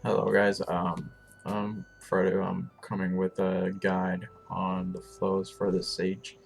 Hello guys, I'm Fredo. I'm coming with a guide on the flows for the Sage.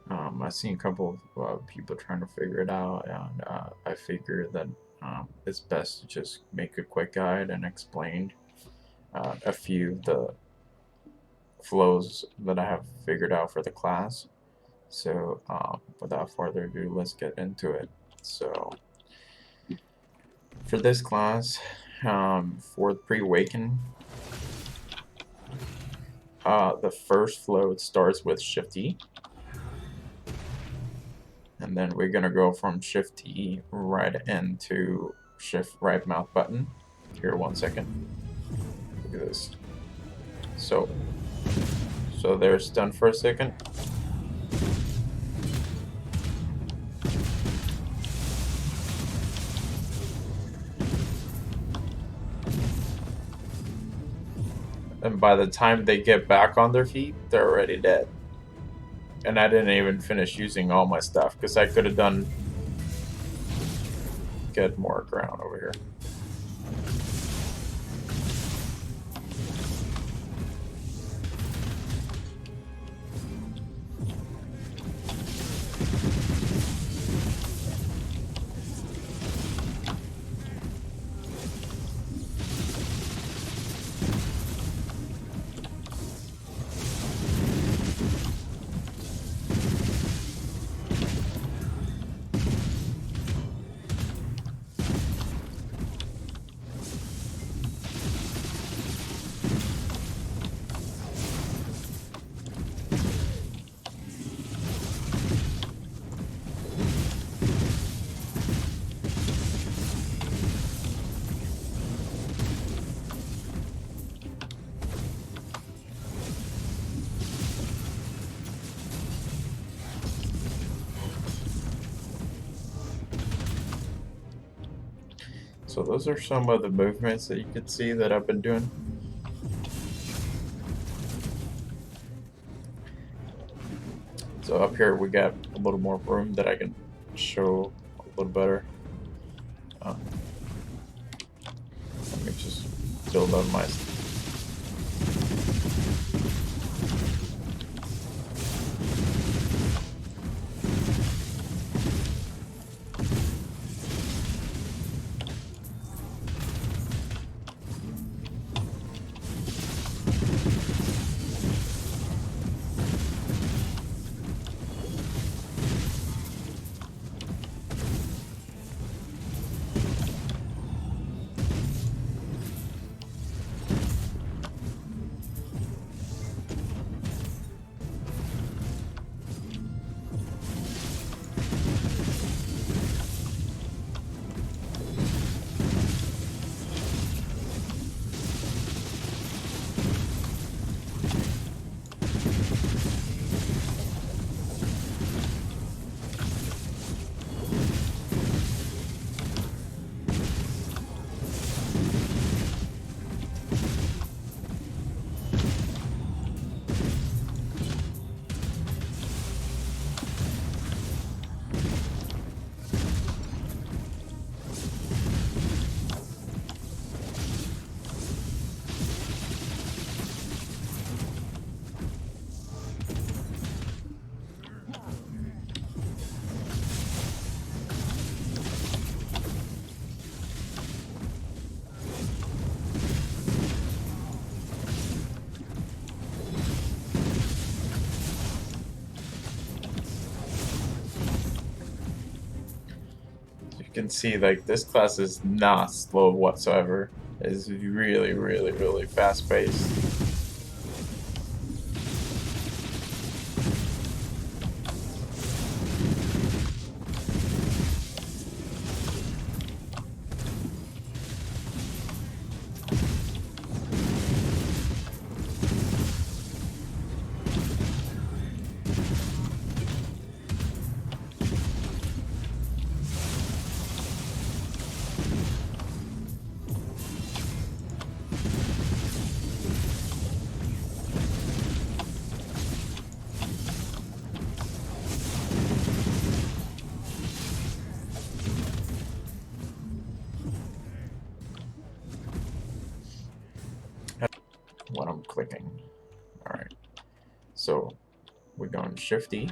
I've seen a couple of people trying to figure it out, and I figured that it's best to just make a quick guide and explain a few of the flows that I have figured out for the class. So, without further ado, let's get into it. So, for this class, for pre-awaken, the first flow starts with Shift E, and then we're gonna go from Shift E right into Shift right mouse button. Here, 1 second. Look at this. So, so there's done for a second. And by the time they get back on their feet, they're already dead. And I didn't even finish using all my stuff because I could have done get more ground over here. So those are some of the movements that you can see that I've been doing. So up here we got a little more room that I can show a little better. Uh, Let me just build up my. You can see like this class is not slow whatsoever. It's really, really, really fast paced. clicking. Alright. So we're going Shift E,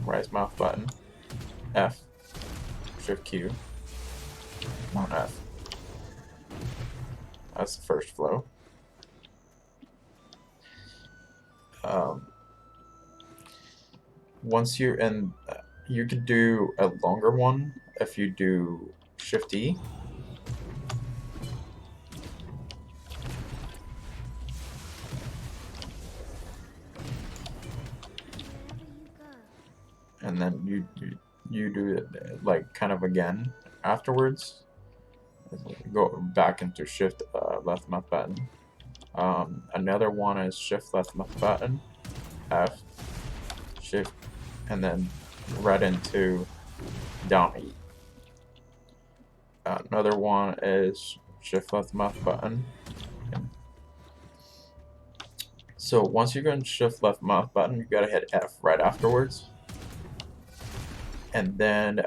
right mouse button, F, Shift Q, on F. That's the first flow. Once you're in, you could do a longer one if you do Shift E. And then you do it like kind of again afterwards. Go back into Shift left mouse button. Another one is Shift left mouse button, F, Shift, and then right into down E. Another one is Shift left mouse button. So once you're going to Shift left mouse button, you gotta hit F right afterwards. And then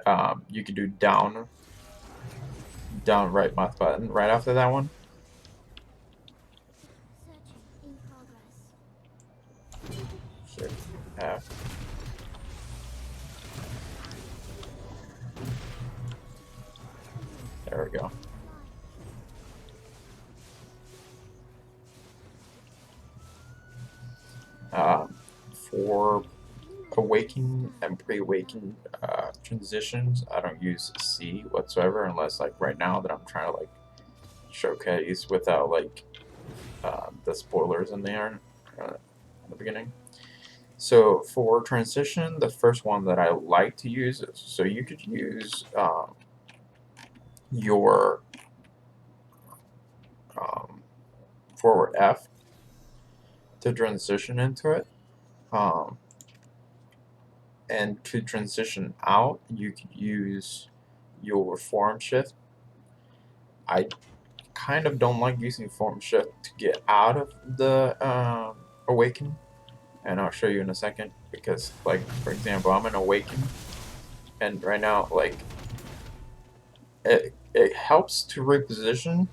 you can do down right mouse button right after that one. Shift F. There we go. For awakening and pre-awakening transitions, I don't use C whatsoever unless like right now that I'm trying to like showcase without like the spoilers in there in the beginning. So for transition, the first one that I like to use is, so you could use your forward F to transition into it. And to transition out, you could use your form shift. I kind of don't like using form shift to get out of the awaken, and I'll show you in a second, because like for example, I'm in awaken, and right now like it helps to reposition,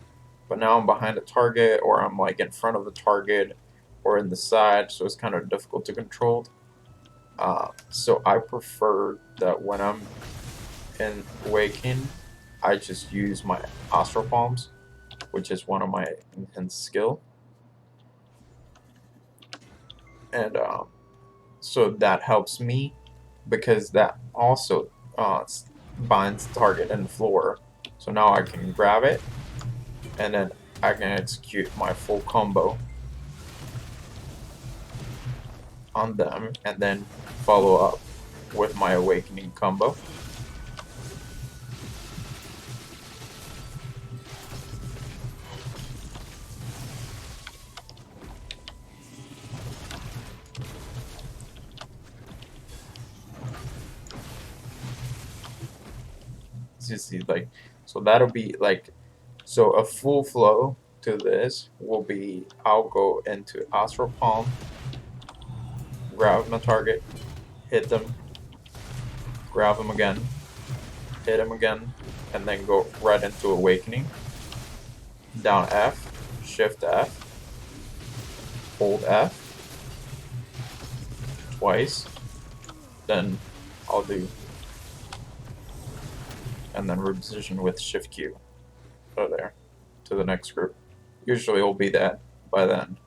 but now I'm behind a target, or I'm like in front of the target, or in the side, so it's kind of difficult to control. So I prefer that when I'm in awaken, I just use my astral palms, which is one of my intense skill, and so that helps me because that also binds target and floor. So now I can grab it, and then I can execute my full combo on them, and then follow up with my awakening combo. You see, like, so that'll be like, so a full flow to this will be, I'll go into astral palm, grab my target, hit them, grab them again, hit them again, and then go right into awakening. Down F, shift F, hold F twice, then I'll do, and then reposition with shift Q over there to the next group. Usually it'll be that by then,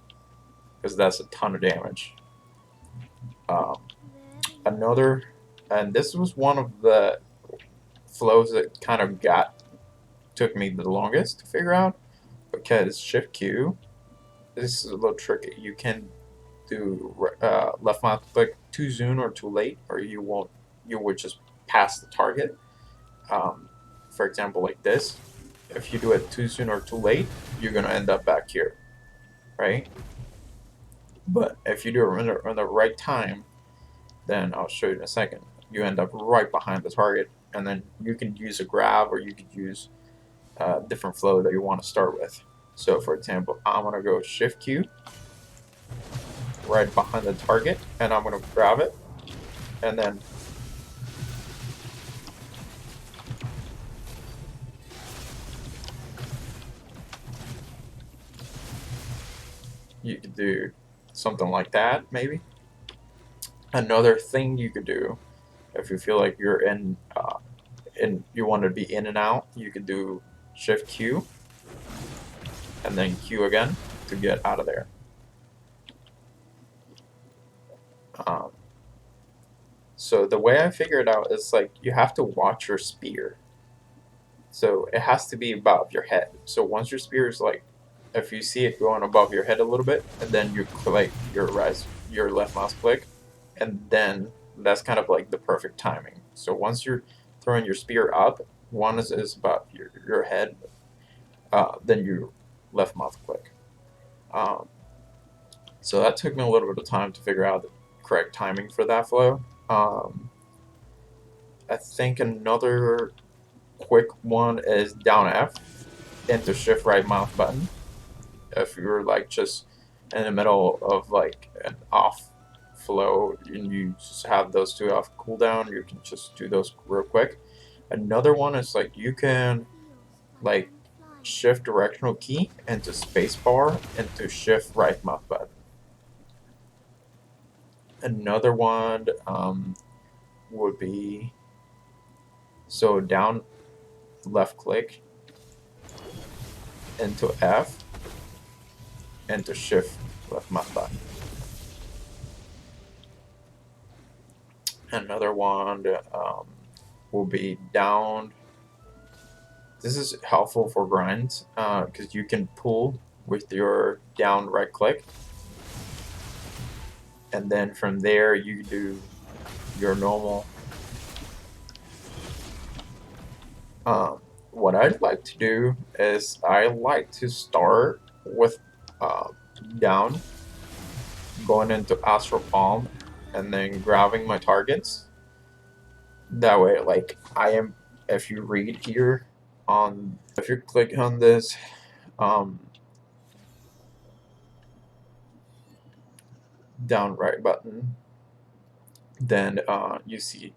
because that's a ton of damage. Another, and this was one of the flows that kind of took me the longest to figure out, because shift Q, this is a little tricky. You can do left mouse click too soon or too late, or you would just pass the target. For example, like this, if you do it too soon or too late, you're gonna end up back here, right? But if you do it in the right time, then I'll show you in a second, you end up right behind the target, and then you can use a grab, or you could use a different flow that you want to start with. So for example, I'm gonna go shift Q right behind the target, and I'm gonna grab it, and then you could do something like that, maybe. Another thing you could do, if you feel like you're in and you want to be in and out, you could do Shift Q and then Q again to get out of there. So the way I figure it out is like you have to watch your spear. So it has to be above your head. So once your spear is like, if you see it going above your head a little bit, and then you click your left mouse click, and then that's kind of like the perfect timing. So once you're throwing your spear up, one is above your head, then you left mouse click. So that took me a little bit of time to figure out the correct timing for that flow. I think another quick one is down F into shift right mouse button. If you're like just in the middle of like an off flow and you just have those two off cooldown, you can just do those real quick. Another one is like you can like shift directional key into spacebar into shift right mouse button. Another one would be so down left click into F into shift left mouse button. Another one will be down. This is helpful for grinds because you can pull with your down right click, and then from there you do your normal. What I'd like to do is I like to start with down, going into Astral Palm, and then grabbing my targets. That way, like I am, if you read here on, if you click on this, down right button, then you see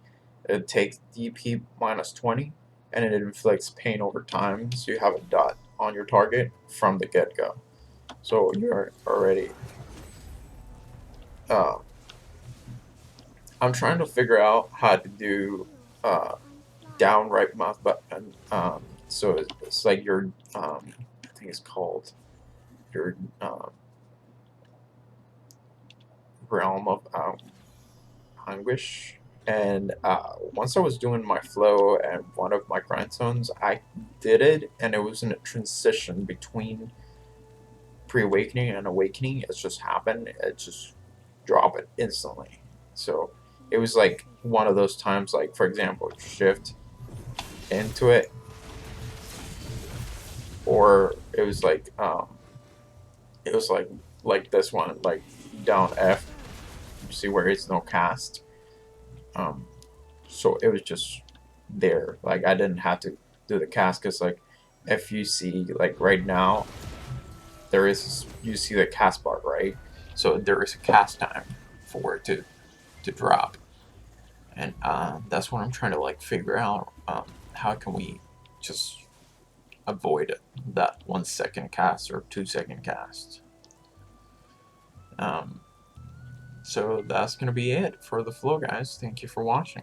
it takes DP minus 20 and it inflicts pain over time, so you have a dot on your target from the get-go. So you're already I'm trying to figure out how to do down right mouse button. So it's like your I think it's called your realm of anguish. And once I was doing my flow and one of my grindstones, I did it, and it was in a transition between pre-awakening and awakening. It just happened. It just dropped it instantly. So it was like one of those times, like for example, shift into it, or it was like this one, like down F. You see where it's no cast. So it was just there. Like I didn't have to do the cast because like if you see like right now there is you see the cast bar, right? So there is a cast time for it to drop, and that's what I'm trying to like figure out. How can we just avoid that 1 second cast or 2 second cast? So that's gonna be it for the flow, guys. Thank you for watching.